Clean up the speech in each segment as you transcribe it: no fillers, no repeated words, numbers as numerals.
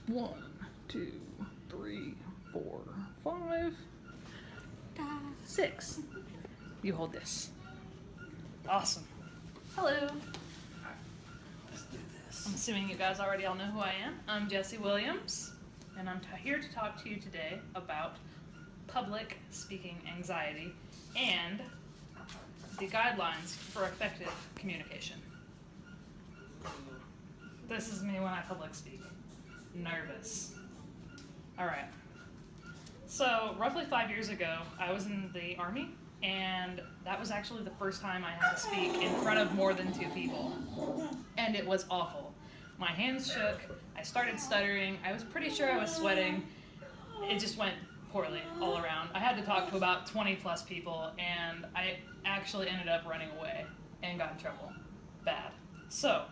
1, 2, 3, 4, 5, 6. You hold this. Awesome. Hello. Let's do this. I'm assuming you guys already all know who I am. I'm Jesse Williams, and I'm here to talk to you today about public speaking anxiety and the guidelines for effective communication. This is me when I public speak. Nervous. All right. So roughly 5 years ago, I was in the Army, and that was actually the first time I had to speak in front of more than 2 people. And it was awful. My hands shook, I started stuttering, I was pretty sure I was sweating. It just went poorly all around. I had to talk to about 20 plus people, and I actually ended up running away and got in trouble. Bad. So,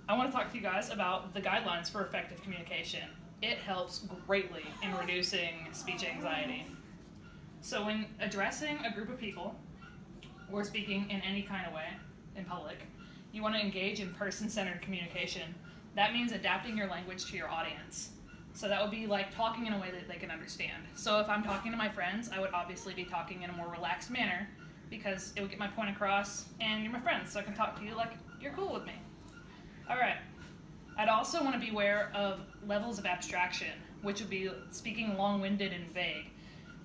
I want to talk to you guys about the guidelines for effective communication. It helps greatly in reducing speech anxiety. So when addressing a group of people or speaking in any kind of way in public, you want to engage in person-centered communication. That means adapting your language to your audience. So that would be like talking in a way that they can understand. So if I'm talking to my friends, I would obviously be talking in a more relaxed manner because it would get my point across, and you're my friends, so I can talk to you like you're cool with me. All right. I'd also want to be aware of levels of abstraction, which would be speaking long-winded and vague.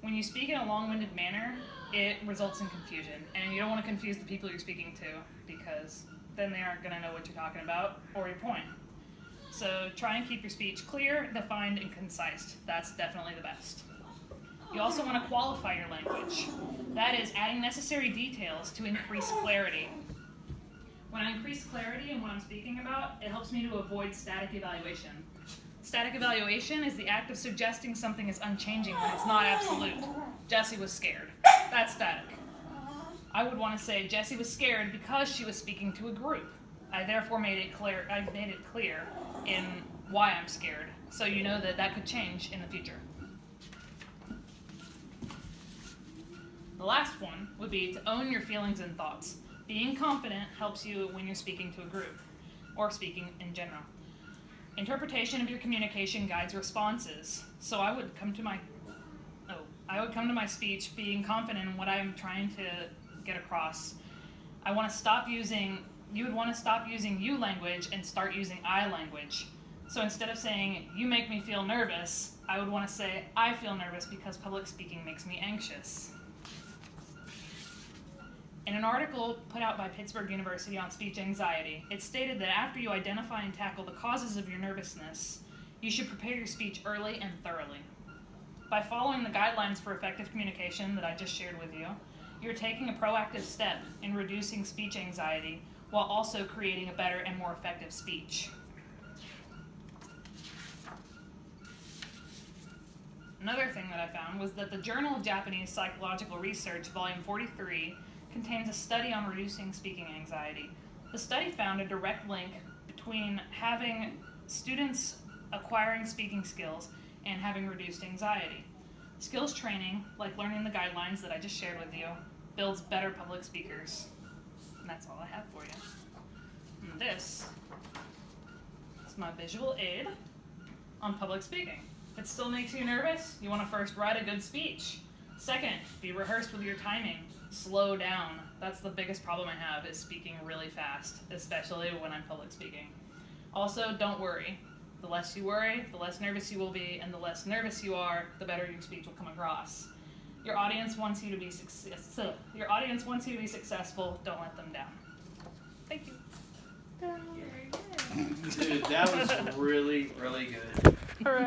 When you speak in a long-winded manner, it results in confusion, and you don't want to confuse the people you're speaking to because then they aren't going to know what you're talking about or your point. So try and keep your speech clear, defined, and concise. That's definitely the best. You also want to qualify your language. That is adding necessary details to increase clarity. When I increase clarity in what I'm speaking about, it helps me to avoid static evaluation. Static evaluation is the act of suggesting something is unchanging when it's not absolute. Jessie was scared. That's static. I would want to say Jessie was scared because she was speaking to a group. I therefore made it clear in why I'm scared, so you know that that could change in the future. The last one would be to own your feelings and thoughts. Being confident helps you when you're speaking to a group, or speaking in general. Interpretation of your communication guides responses. So I would come to my speech being confident in what I'm trying to get across. You would want to stop using you language and start using I language. So instead of saying, you make me feel nervous, I would want to say, I feel nervous because public speaking makes me anxious. In an article put out by Pittsburgh University on speech anxiety, it stated that after you identify and tackle the causes of your nervousness, you should prepare your speech early and thoroughly. By following the guidelines for effective communication that I just shared with you, you're taking a proactive step in reducing speech anxiety while also creating a better and more effective speech. Another thing that I found was that the Journal of Japanese Psychological Research, Volume 43, contains a study on reducing speaking anxiety. The study found a direct link between having students acquiring speaking skills and having reduced anxiety. Skills training, like learning the guidelines that I just shared with you, builds better public speakers. And that's all I have for you. And this is my visual aid on public speaking. If it still makes you nervous, you want to first write a good speech. Second, be rehearsed with your timing. Slow down. That's the biggest problem I have, is speaking really fast, especially when I'm public speaking. Also, don't worry. The less you worry, the less nervous you will be, and the less nervous you are, the better your speech will come across. Your audience wants you to be successful. Don't let them down. Thank you. Dude, that was really, really good. All right.